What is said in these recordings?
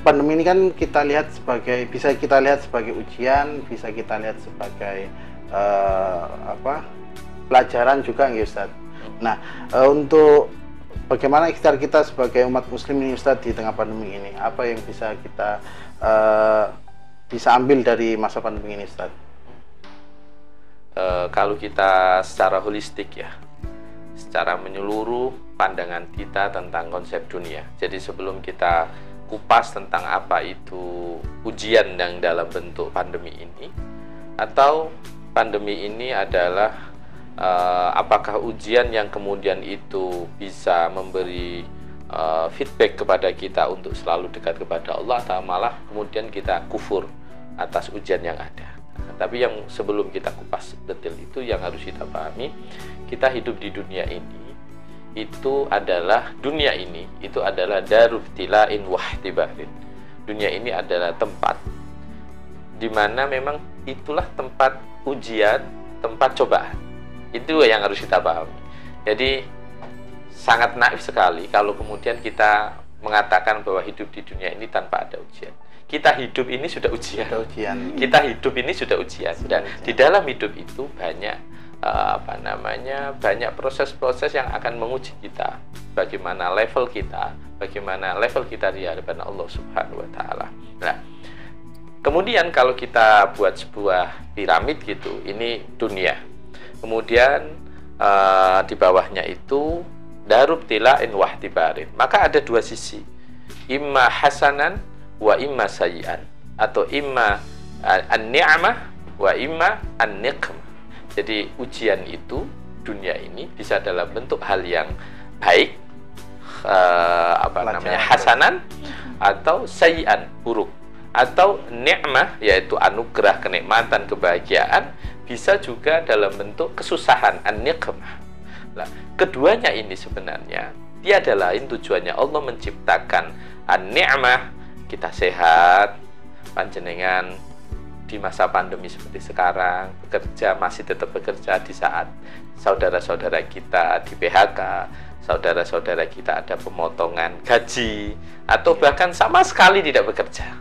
pandemi ini kan kita lihat sebagai, bisa kita lihat sebagai ujian, bisa kita lihat sebagai pelajaran juga nggih Ustaz. Nah, untuk bagaimana ikhtiar kita sebagai umat muslim ini Ustaz di tengah pandemi ini, apa yang bisa kita bisa ambil dari masa pandemi ini Ustaz? Kalau kita secara holistik ya, secara menyeluruh pandangan kita tentang konsep dunia. Jadi sebelum kita kupas tentang apa itu ujian yang dalam bentuk pandemi ini, atau pandemi ini adalah apakah ujian yang kemudian itu bisa memberi feedback kepada kita untuk selalu dekat kepada Allah, atau malah kemudian kita kufur atas ujian yang ada. Tapi yang sebelum kita kupas detail itu, yang harus kita pahami, kita hidup di dunia ini, dunia ini itu adalah darubtila'in wahtibarin. Dunia ini adalah tempat di mana memang itulah tempat ujian, tempat cobaan. Itu yang harus kita pahami. Jadi sangat naif sekali kalau kemudian kita mengatakan bahwa hidup di dunia ini tanpa ada ujian. Kita hidup ini sudah ujian. Kita hidup ini sudah ujian. Dan di dalam hidup itu banyak banyak proses-proses yang akan menguji kita, bagaimana level kita di hadapan Allah Subhanahu wa taala. Nah, kemudian kalau kita buat sebuah piramid gitu, ini dunia. Kemudian di bawahnya itu darubtila'in wahtibarin. Maka ada dua sisi. Imma hasanan wa imma sayyi'an, atau imma an-ni'mah wa imma an-niqmah. Jadi ujian itu, dunia ini bisa dalam bentuk hal yang baik, hasanan, atau sayyi'an, buruk, atau ni'mah, yaitu anugerah, kenikmatan, kebahagiaan, bisa juga dalam bentuk kesusahan, an-niqmah. Nah, keduanya ini sebenarnya tiada lain tujuannya Allah menciptakan an-ni'mah, kita sehat, panjenengan di masa pandemi seperti sekarang, bekerja, masih tetap bekerja di saat saudara-saudara kita di PHK, saudara-saudara kita ada pemotongan gaji, atau bahkan sama sekali tidak bekerja.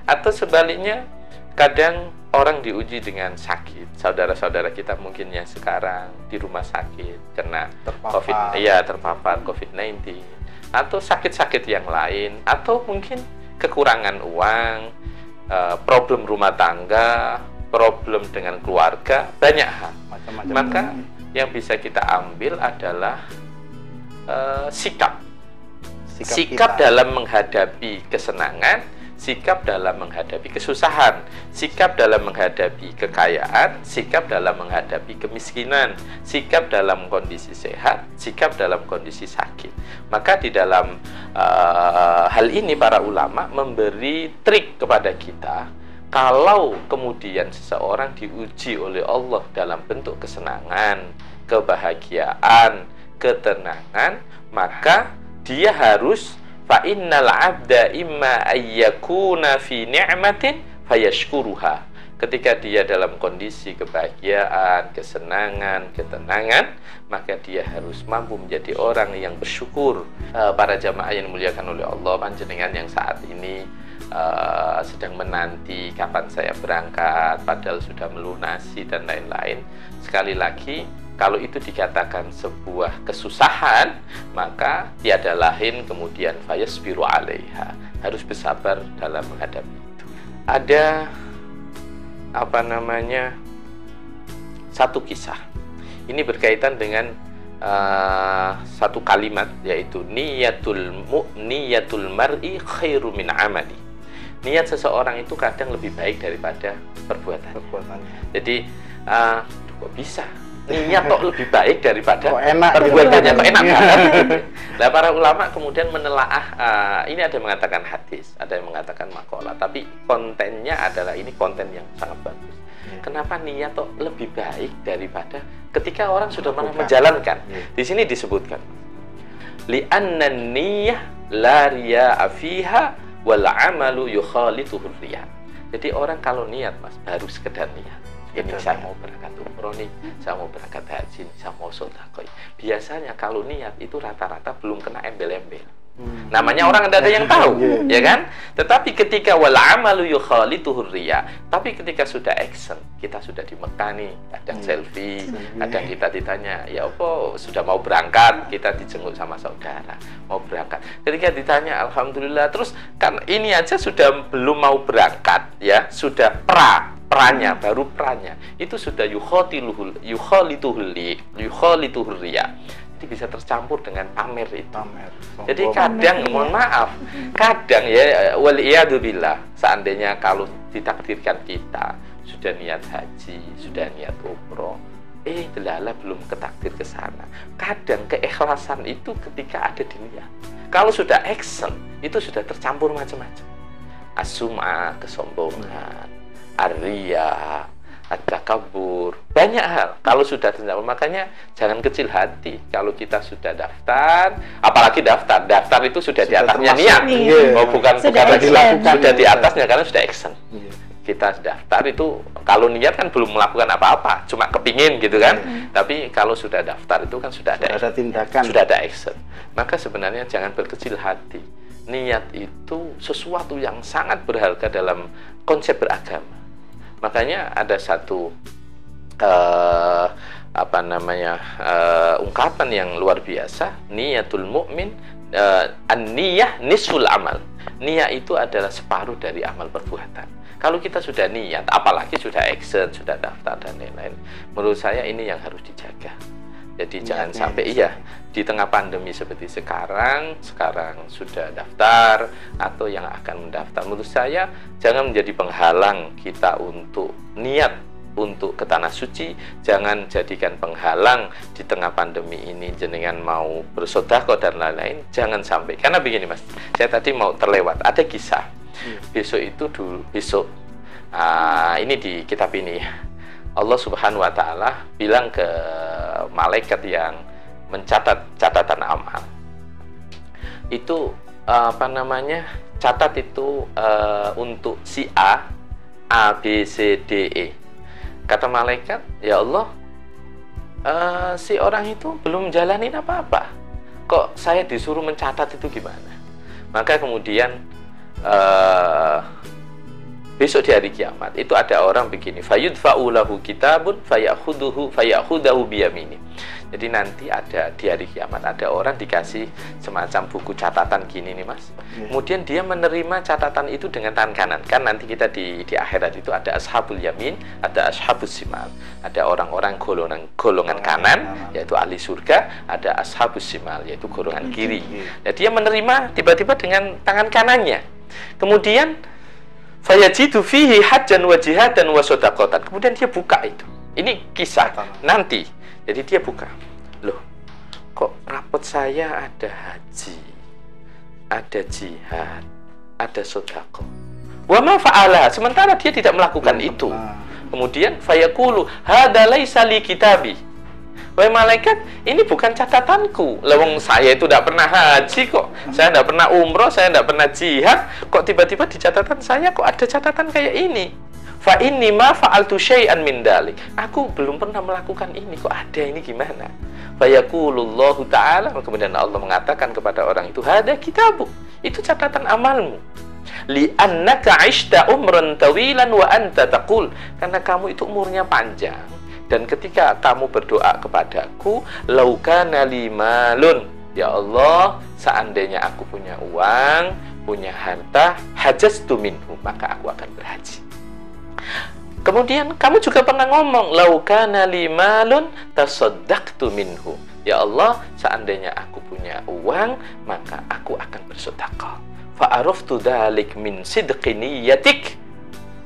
Atau sebaliknya, kadang orang diuji dengan sakit. Saudara-saudara kita mungkin yang sekarang di rumah sakit kena terpapar COVID-19, atau sakit-sakit yang lain, atau mungkin kekurangan uang, problem rumah tangga, problem dengan keluarga, banyak hal. Maka yang bisa kita ambil adalah sikap dalam menghadapi kesenangan, sikap dalam menghadapi kesusahan, sikap dalam menghadapi kekayaan, sikap dalam menghadapi kemiskinan, sikap dalam kondisi sehat, sikap dalam kondisi sakit. Maka di dalam hal ini para ulama memberi trik kepada kita. Kalau kemudian seseorang diuji oleh Allah dalam bentuk kesenangan, kebahagiaan, ketenangan, maka dia harus fa innal 'abda imma ayyakuna fi ni'matin fayashkuruha. Ketika dia dalam kondisi kebahagiaan, kesenangan, ketenangan, maka dia harus mampu menjadi orang yang bersyukur. Para jamaah yang dimuliakan oleh Allah, panjenengan yang saat ini sedang menanti kapan saya berangkat, padahal sudah melunasi dan lain-lain. Sekali lagi, kalau itu dikatakan sebuah kesusahan, maka tiada lain kemudian fayasbiru 'alaiha, harus bersabar dalam menghadapi itu. Ada satu kisah. Ini berkaitan dengan satu kalimat, yaitu niyatul mar'i khairu min amali. Niat seseorang itu kadang lebih baik daripada perbuatannya. Jadi kok bisa niat kok lebih baik daripada perbuatannya, kok enak banget. Nah, para ulama kemudian menelaah, ini ada yang mengatakan hadis, ada yang mengatakan maqalah, tapi kontennya adalah ini konten yang sangat bagus. Kenapa niat kok lebih baik daripada ketika orang sudah menjalankan? Di sini disebutkan, li'anna niyyah la riya'a fiha wal 'amalu yukhalituhu riya'. Jadi orang kalau niat, Mas, baru sekedar niat. Ini saya mau berangkat umroh nih, saya mau berangkat haji nih, saya mau sedekah. Biasanya kalau niat itu rata-rata belum kena embel-embel. Namanya orang ada yang tahu, ya kan? Tetapi ketika wal amalu yukhalituhur riya, tapi ketika sudah action, kita sudah di Mekah nih, kadang selfie, kadang kita ditanya, ya apa sudah mau berangkat, kita dijenguk sama saudara, mau berangkat. Ketika ditanya, alhamdulillah, terus kan ini aja sudah belum mau berangkat, ya, sudah peranya, baru peranya, itu sudah yukhalituhur riya. Bisa tercampur dengan pamer itu. Jadi kadang, mohon maaf, kadang ya waliyadzubillah, seandainya kalau ditakdirkan kita sudah niat haji, sudah niat umroh, delala belum ketakdir ke sana. Kadang keikhlasan itu ketika ada di niat. Kalau sudah action, itu sudah tercampur macam-macam. As-sum'ah, kesombongan, ar-riya, at-takabbur, banyak hal. Kalau sudah tercampur, makanya jangan kecil hati. Kalau kita sudah daftar, apalagi daftar itu sudah di atasnya niat, bukan dilakukan, sudah di atasnya karena sudah action. Kita daftar itu kalau niat kan belum melakukan apa-apa, cuma kepingin gitu kan. Tapi kalau sudah daftar itu kan sudah ada tindakan, sudah ada action. Maka sebenarnya jangan berkecil hati. Niat itu sesuatu yang sangat berharga dalam konsep beragama. Makanya ada satu ungkapan yang luar biasa, niyatul mukmin, an-niyah nisful amal. Niat itu adalah separuh dari amal perbuatan. Kalau kita sudah niat, apalagi sudah action, sudah daftar dan lain-lain, menurut saya ini yang harus dijaga. Jadi jangan sampai di tengah pandemi seperti sekarang sudah daftar atau yang akan mendaftar, menurut saya jangan menjadi penghalang kita untuk niat untuk ke tanah suci. Jangan jadikan penghalang di tengah pandemi ini jenengan mau bersedekah dan lain-lain, jangan sampai. Karena begini Mas, saya tadi mau terlewat, ada kisah besok ini di kitab ini Allah Subhanahu wa Ta'ala bilang ke malaikat yang mencatat catatan amal itu, catat itu untuk si A, B, C, D, E. Kata malaikat, ya Allah, si orang itu belum jalanin apa-apa, kok saya disuruh mencatat itu gimana? Maka kemudian besok di hari kiamat itu ada orang begini, fayudfa'u lahu kitabun fayakhudahu biyamini. Jadi nanti ada di hari kiamat ada orang dikasih semacam buku catatan gini nih Mas. Kemudian dia menerima catatan itu dengan tangan kanan. Kan nanti kita di akhirat itu ada ashabul yamin, ada ashabus simal. Ada orang-orang golongan kanan, yaitu ahli surga, ada ashabus simal, yaitu golongan kiri. Nah, dia menerima tiba-tiba dengan tangan kanannya. Kemudian fayajidu fihi hajjan wa jihadan wa shadaqatan. Kemudian dia buka itu. Ini kisah nanti. Jadi dia buka. Loh, kok rapot saya ada haji, ada jihad, ada sedekah. Wa ma fa'ala, sementara dia tidak melakukan itu. Kemudian fayaqulu hadza laisa li kitabi. Wahai malaikat, ini bukan catatanku. Lawang saya itu tidak pernah haji kok. Saya tidak pernah umroh, saya tidak pernah jihad. Kok tiba-tiba di catatan saya kok ada catatan kayak ini? Fa inni ma fa'altu syai'an min dalik. Aku belum pernah melakukan ini, kok ada ini gimana? Fa yaqulullahu ta'ala, kemudian Allah mengatakan kepada orang itu, hada kitabu. Itu catatan amalmu. Li annaka 'ishta umran tawilan wa anta taqul. Karena kamu itu umurnya panjang. Dan ketika kamu berdoa kepadaku, laukana limalun, ya Allah, seandainya aku punya uang, punya harta, hajastu minhu, maka aku akan berhaji. Kemudian kamu juga pernah ngomong, laukana limalun tasaddaqtu minhu, ya Allah, seandainya aku punya uang, maka aku akan bersedekah. Fa'araftu dzalik min sidqi niyyatik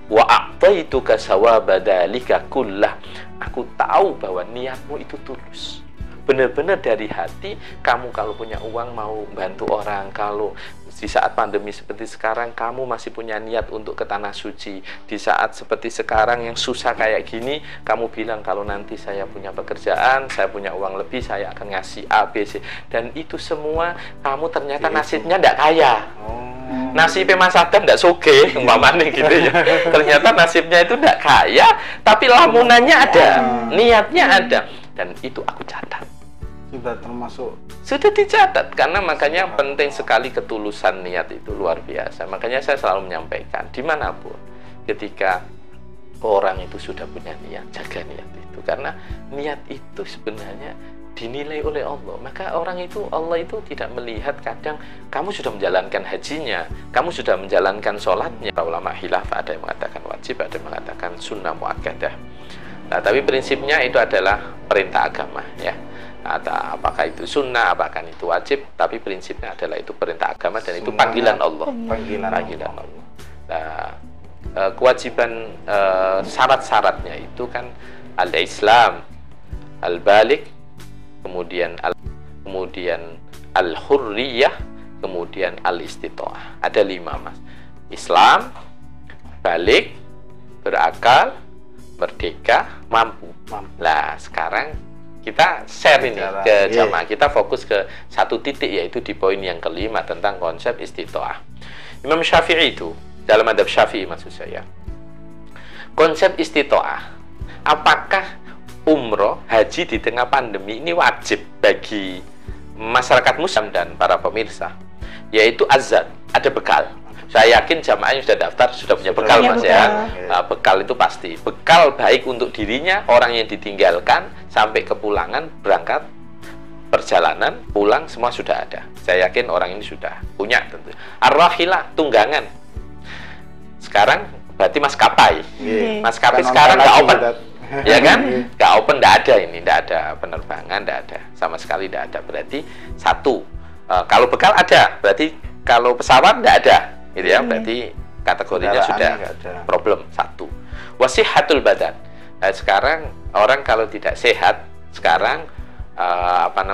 wa a'taituka sawaba dzalika kullah. Aku tahu bahwa niatmu itu tulus, benar-benar dari hati. Kamu kalau punya uang mau bantu orang, kalau di saat pandemi seperti sekarang kamu masih punya niat untuk ke tanah suci, di saat seperti sekarang yang susah kayak gini, kamu bilang kalau nanti saya punya pekerjaan, saya punya uang lebih, saya akan ngasih A, B, C, dan itu semua kamu ternyata nasibnya tidak kaya. Nasibnya Mas Adam tidak soge, umpamanya gitu ya. Ternyata nasibnya itu tidak kaya, tapi lamunannya ada, niatnya ada, dan itu aku catat. Sudah termasuk. Sudah dicatat, karena makanya penting sekali ketulusan niat itu luar biasa. Makanya saya selalu menyampaikan dimanapun ketika orang itu sudah punya niat, jaga niat itu, karena niat itu sebenarnya dinilai oleh Allah. Maka orang itu, Allah itu tidak melihat kadang kamu sudah menjalankan hajinya, kamu sudah menjalankan sholatnya. Para ulama khilaf, ada yang mengatakan wajib, ada yang mengatakan sunnah muakkadah. Nah, tapi prinsipnya itu adalah perintah agama, ya. Atau apakah itu sunnah, apakah itu wajib, tapi prinsipnya adalah itu perintah agama dan itu panggilan Allah. Panggilan Allah. Nah, kewajiban syarat-syaratnya itu kan al-Islam, al-Balik, kemudian al-Hurriyah, kemudian al-Istita'ah. Ada 5, Mas. Islam, balik, berakal, merdeka, mampu. Nah, sekarang kita share ini ke jamaah. Kita fokus ke satu titik, yaitu di poin yang kelima tentang konsep istita'ah. Imam Syafi'i itu, dalam adab Syafi'i maksud saya, konsep istita'ah, apakah umroh, haji di tengah pandemi ini wajib bagi masyarakat muslim dan para pemirsa, yaitu azad, ada bekal. Saya yakin jamaah yang sudah daftar sudah punya bekal, Mas, ya. Nah, bekal itu pasti. Bekal baik untuk dirinya, orang yang ditinggalkan, sampai kepulangan, berangkat, perjalanan, pulang, semua sudah ada. Saya yakin orang ini sudah punya tentu. Ar-rahilah, tunggangan. Sekarang berarti maskapai. Maskapai sekarang nggak open. Ya kan? Nggak open, nggak ada ini, nggak ada penerbangan, nggak ada. Sama sekali nggak ada. Berarti satu. Kalau bekal ada, berarti kalau pesawat nggak ada. Gitu ya, berarti kategorinya sudah problem. Satu, wasihatul badan. Nah, sekarang orang kalau tidak sehat, sekarang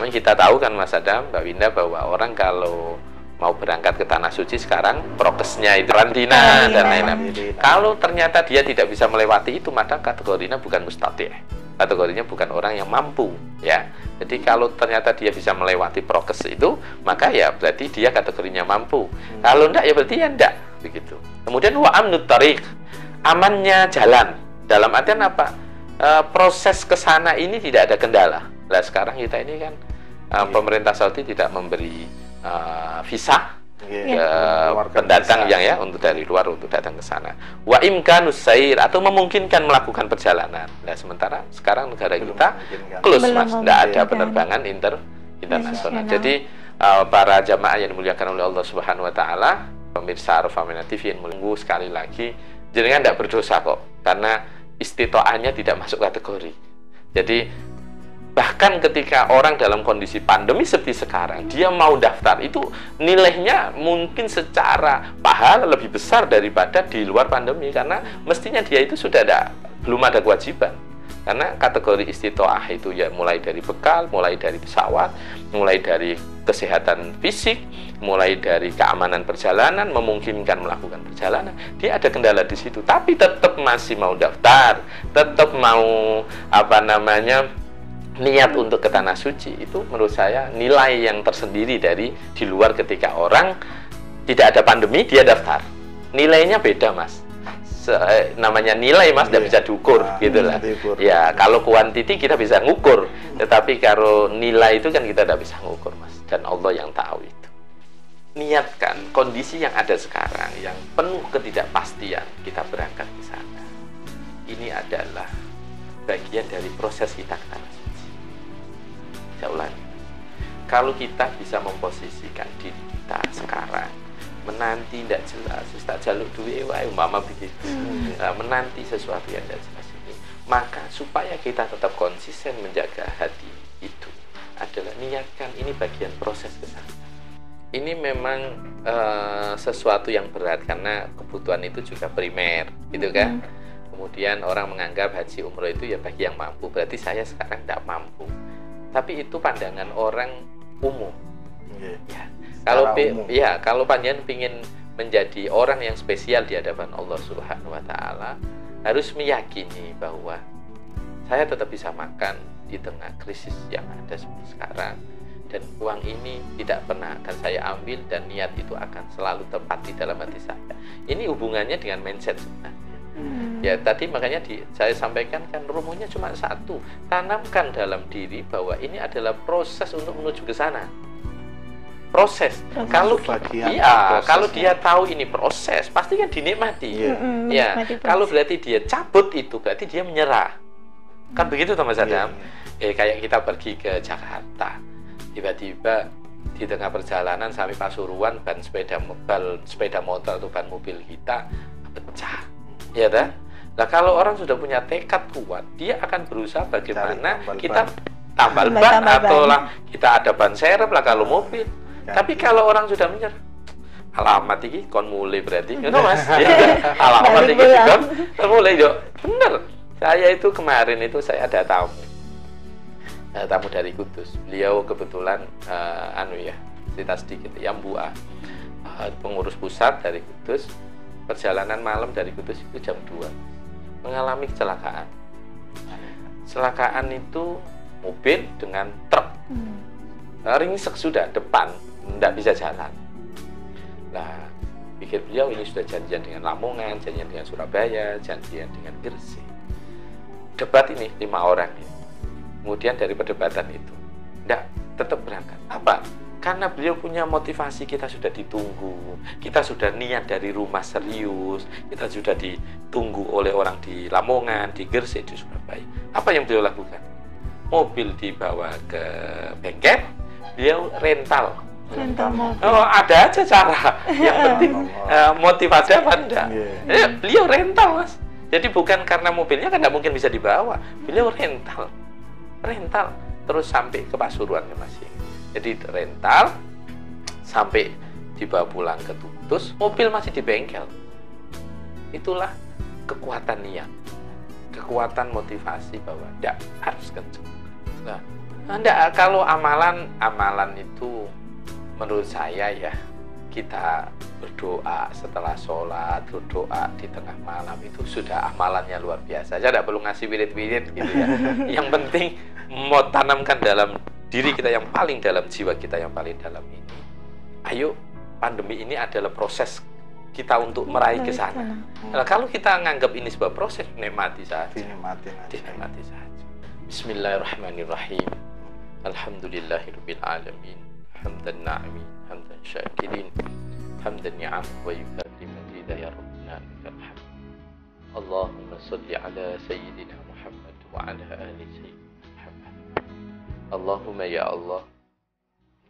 kita tahu kan, Mas Adam, Mbak Winda, bahwa orang kalau mau berangkat ke tanah suci sekarang prokesnya itu karantina dan lain-lain. Kalau ternyata dia tidak bisa melewati itu, maka kategorinya bukan mustati', kategorinya bukan orang yang mampu, ya. Jadi kalau ternyata dia bisa melewati prokes itu, maka ya berarti dia kategorinya mampu. Kalau enggak, ya berarti ya enggak, begitu. Kemudian wa amnut tariq, amannya jalan. Dalam artian apa? Proses ke sana ini tidak ada kendala. Nah, sekarang kita ini kan pemerintah Saudi tidak memberi visa ke pendatang yang ya untuk dari luar untuk datang ke sana. Wa imkanus sair, atau memungkinkan melakukan perjalanan. Nah, sementara sekarang negara kita close, Mas, tidak ada penerbangan internasional. Jadi para jamaah yang dimuliakan oleh Allah Subhanahu wa taala, pemirsa Arfamina TV yang menunggu, sekali lagi jenengan tidak berdosa kok, karena istitoahnya tidak masuk kategori. Jadi bahkan ketika orang dalam kondisi pandemi seperti sekarang, dia mau daftar, itu nilainya mungkin secara pahala lebih besar daripada di luar pandemi, karena mestinya dia itu sudah belum ada kewajiban. Karena kategori istitoah itu ya mulai dari bekal, mulai dari pesawat, mulai dari kesehatan fisik, mulai dari keamanan perjalanan, memungkinkan melakukan perjalanan. Dia ada kendala di situ, tapi tetap masih mau daftar, tetap mau niat untuk ke tanah suci. Itu menurut saya nilai yang tersendiri dari di luar. Ketika orang tidak ada pandemi, dia daftar, nilainya beda, Mas. Namanya nilai, Mas, tidak bisa diukur, gitu lah. Ya, kalau kuantiti kita bisa ngukur, tetapi kalau nilai itu kan kita tidak bisa ngukur, Mas. Dan Allah yang tahu itu. Niatkan kondisi yang ada sekarang, yang penuh ketidakpastian, kita berangkat ke sana. Ini adalah bagian dari proses kita ke tanah suci. Saya ulangi, kalau kita bisa memposisikan diri kita sekarang, menanti tidak jelas, tak jaluk duit, umpama begitu, menanti sesuatu yang tidak jelas ini, maka supaya kita tetap konsisten menjaga hati itu adalah niatkan, ini bagian proses ke sana. Ini memang sesuatu yang berat, karena kebutuhan itu juga primer, gitu kan. Kemudian orang menganggap haji umroh itu ya bagi yang mampu, berarti saya sekarang tidak mampu. Tapi itu pandangan orang umum. Ya. Kalau panjenengan ingin menjadi orang yang spesial di hadapan Allah Subhanahu wa taala, harus meyakini bahwa saya tetap bisa makan di tengah krisis yang ada seperti sekarang, dan uang ini tidak pernah akan saya ambil, dan niat itu akan selalu tepat di dalam hati saya. Ini hubungannya dengan mindset sebenarnya. Ya tadi makanya saya sampaikan kan rumusnya cuma satu, tanamkan dalam diri bahwa ini adalah proses untuk menuju ke sana. Proses. Kalau kalau dia tahu ini proses, pasti kan dinikmati. Ya. Kalau berarti dia cabut itu berarti dia menyerah. Kan begitu Mas Adam? Kayak kita pergi ke Jakarta, tiba-tiba di tengah perjalanan sampai Pasuruan ban sepeda motor atau ban mobil kita pecah. Ya dah. Nah, kalau orang sudah punya tekad kuat, dia akan berusaha bagaimana kita tambal ban atau lah kita ada ban serep lah kalau mobil. Tapi kalau orang sudah menyerah, alamat ini kon mulai berarti, Mas. Alamat ini kon mulai yo. Bener. Saya itu kemarin itu saya ada tamu dari Kudus. Beliau kebetulan cerita sedikit ya Mbua, pengurus pusat dari Kudus. Perjalanan malam dari Kudus itu jam 2 mengalami kecelakaan. Kecelakaan itu mobil dengan truk. Ringsek sudah depan, tidak bisa jalan. Nah, pikir beliau ini sudah janjian dengan Lamongan, janjian dengan Surabaya, janjian dengan Gresik. Debat ini 5 orang ini. Kemudian dari perdebatan itu, tidak tetap berangkat. Apa? Karena beliau punya motivasi, kita sudah ditunggu, kita sudah niat dari rumah serius, kita sudah ditunggu oleh orang di Lamongan, di Gresik, di Surabaya. Apa yang beliau lakukan? Mobil dibawa ke bengkel, beliau rental mobil. Oh, ada aja cara. Yang penting motivasi apa enggak? Beliau rental, Mas. Jadi bukan karena mobilnya kan tidak mungkin bisa dibawa. Beliau rental terus sampai ke Pasuruan ya Mas. Jadi rental sampai dibawa pulang ke Tutus, mobil masih di bengkel. Itulah kekuatan niat, kekuatan motivasi bahwa tidak harus kenceng. Nah, kalau amalan itu menurut saya ya, kita berdoa setelah sholat, berdoa di tengah malam itu sudah amalannya luar biasa. Saya tidak perlu ngasih wirid-wirid gitu ya. Yang penting mau tanamkan dalam diri kita yang paling dalam, jiwa kita yang paling dalam ini. Ayo, pandemi ini adalah proses kita untuk meraih ke sana. Nah, kalau kita nganggap ini sebuah proses, nikmati saja. Dinikmati saja. Bismillahirrahmanirrahim. Alhamdulillahirabbil alamin. Hamdan na'imin, hamdan syakirin, hamdan ni'am wa yukafi mazida ya rabbana lakal hamd. Allahumma salli ala sayyidina Muhammad wa ala ali sayyidina Muhammad. Allahumma ya Allah,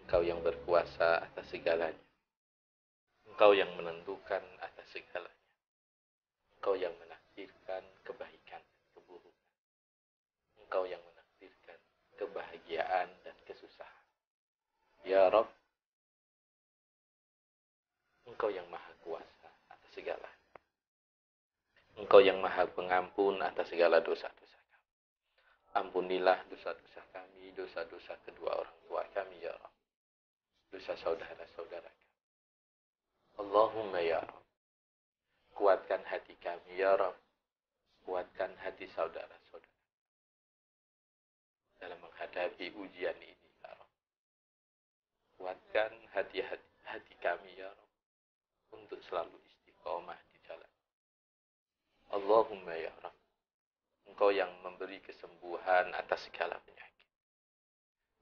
Engkau yang berkuasa atas segalanya, Engkau yang menentukan atas segalanya, Engkau yang menakdirkan kebaikan dan keburukan, Engkau yang menakdirkan kebahagiaan dan kesusahan. Ya Rabb, Engkau yang maha kuasa atas segalanya, Engkau yang maha pengampun atas segala dosa-dosa kami. Ampunilah dosa-dosa kami, dosa-dosa kedua orang tua kami ya Rabb, dosa saudara-saudara kami. Allahumma ya Rabb, kuatkan hati kami ya Rabb, kuatkan hati saudara-saudara dalam menghadapi ujian ini. Kuatkan hati kami ya Rabb untuk selalu istiqomah di jalan. Allahumma ya Rabb, Engkau yang memberi kesembuhan atas segala penyakit.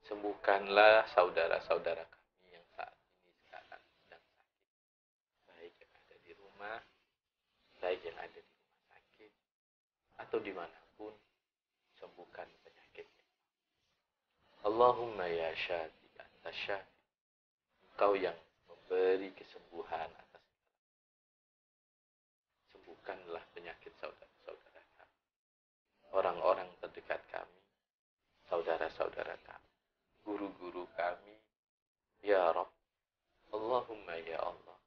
Sembuhkanlah saudara-saudara kami yang saat ini sekarang sedang sakit. Baik yang ada di rumah, baik yang ada di rumah sakit, atau dimanapun, sembuhkan penyakitnya. Allahumma ya Syafi, anta Syafi. Engkau yang memberi kesembuhan atas segala. Sembuhkanlah penyakit saudara-saudara kami, orang-orang terdekat kami, saudara-saudara kami, guru-guru kami, ya Rabb. Allahumma ya Allah.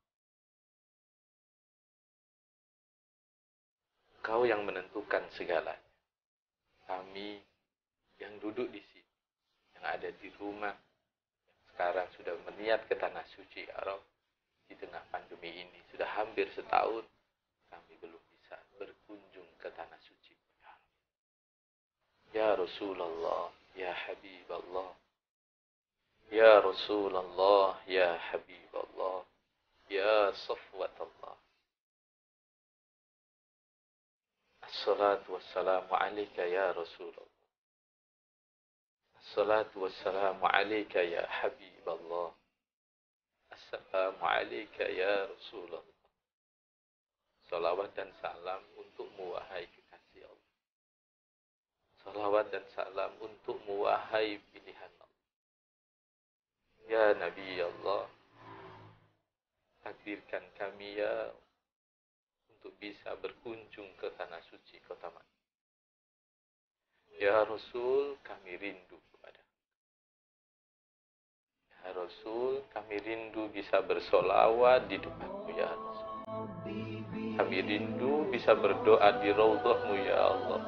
Engkau yang menentukan segalanya. Kami yang duduk di sini, yang ada di rumah, sekarang sudah berniat ke tanah suci ya Rabb. Di tengah pandemi ini sudah hampir setahun kami belum bisa berkunjung ke tanah suci ya Rasulullah, ya Habiballah, ya Rasulullah, ya Habiballah, ya Safwatullah. Assalatu wassalamu alaika ya Rasulullah. Assalatu wassalamu alaika ya Habiballah. Assalamu alaika ya Rasulullah. Salawat dan salam untukmu wahai kekasih Allah. Salawat dan salam untukmu wahai pilihan Allah. Ya Nabi Allah, takdirkan kami ya untuk bisa berkunjung ke tanah suci kota Madinah. Ya Rasul, kami rindu kepada. Ya Rasul, kami rindu bisa bersolawat di depanmu ya Rasul. Kami rindu bisa berdoa di raudhahmu ya Allah.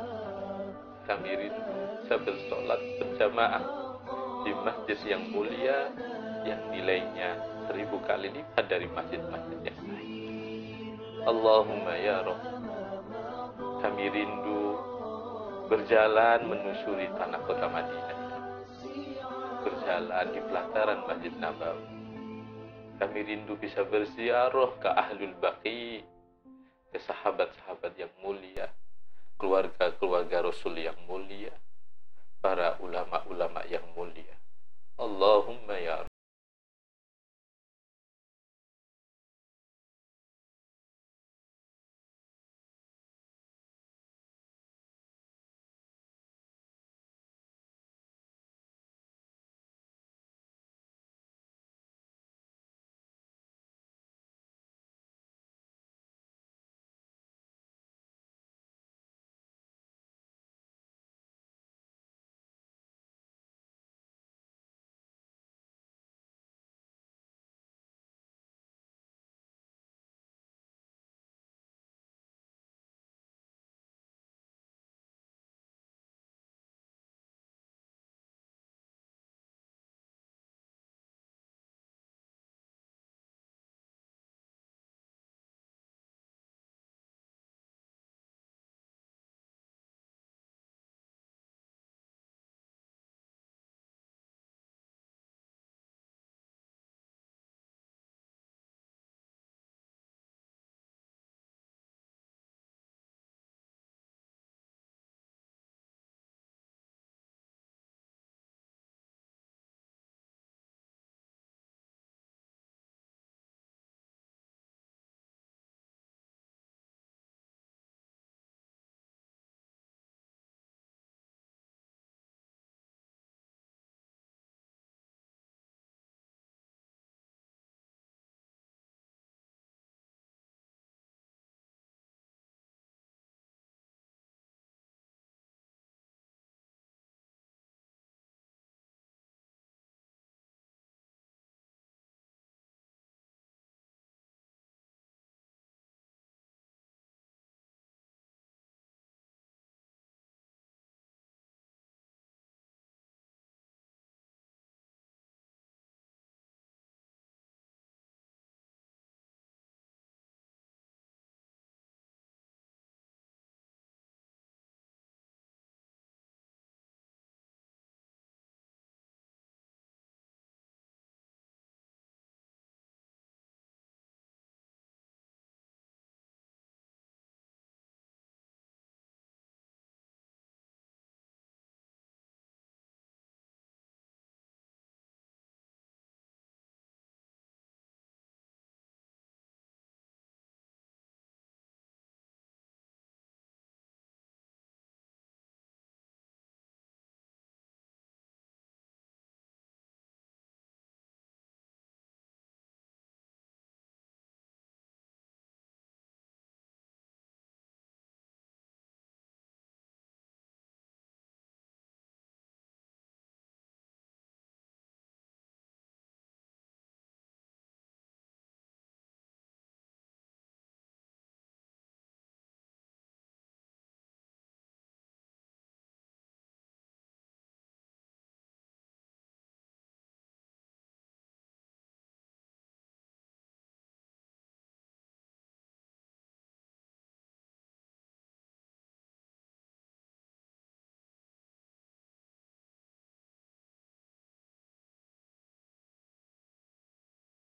Kami rindu bisa bersolat berjamaah di masjid yang mulia yang nilainya 1000 kali lipat dari masjid-masjid yang lain. Allahumma ya Rabb, kami rindu berjalan menyusuri tanah kota Madinah, berjalan di pelataran Masjid Nabawi. Kami rindu bisa berziarah ke Ahlul Baqi, ke sahabat-sahabat yang mulia, keluarga-keluarga Rasul yang mulia, para ulama-ulama yang mulia. Allahumma ya Rabb.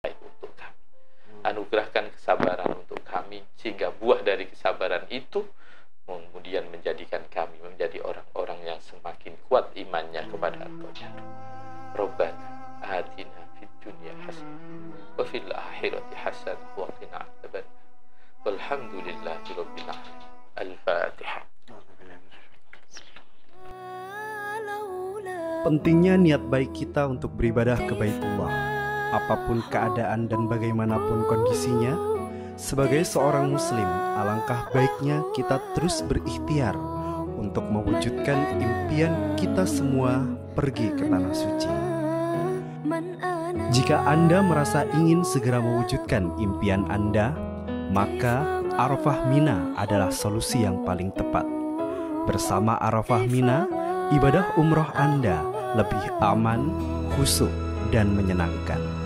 Untuk kami, anugerahkan kesabaran untuk kami, sehingga buah dari kesabaran itu kemudian menjadikan kami menjadi orang-orang yang semakin kuat imannya kepada Engkau ya Rabb. Rabbana atina fid dunya hasanah wa fil akhirati hasanah wa qina adzabannar. Walhamdulillahi rabbil alamin. Al-Fatihah. Pentingnya niat baik kita untuk beribadah ke Baitullah, apapun keadaan dan bagaimanapun kondisinya. Sebagai seorang muslim, alangkah baiknya kita terus berikhtiar untuk mewujudkan impian kita semua pergi ke tanah suci. Jika Anda merasa ingin segera mewujudkan impian Anda, maka Arafah Mina adalah solusi yang paling tepat. Bersama Arafah Mina, ibadah umroh Anda lebih aman, khusyuk, dan menyenangkan.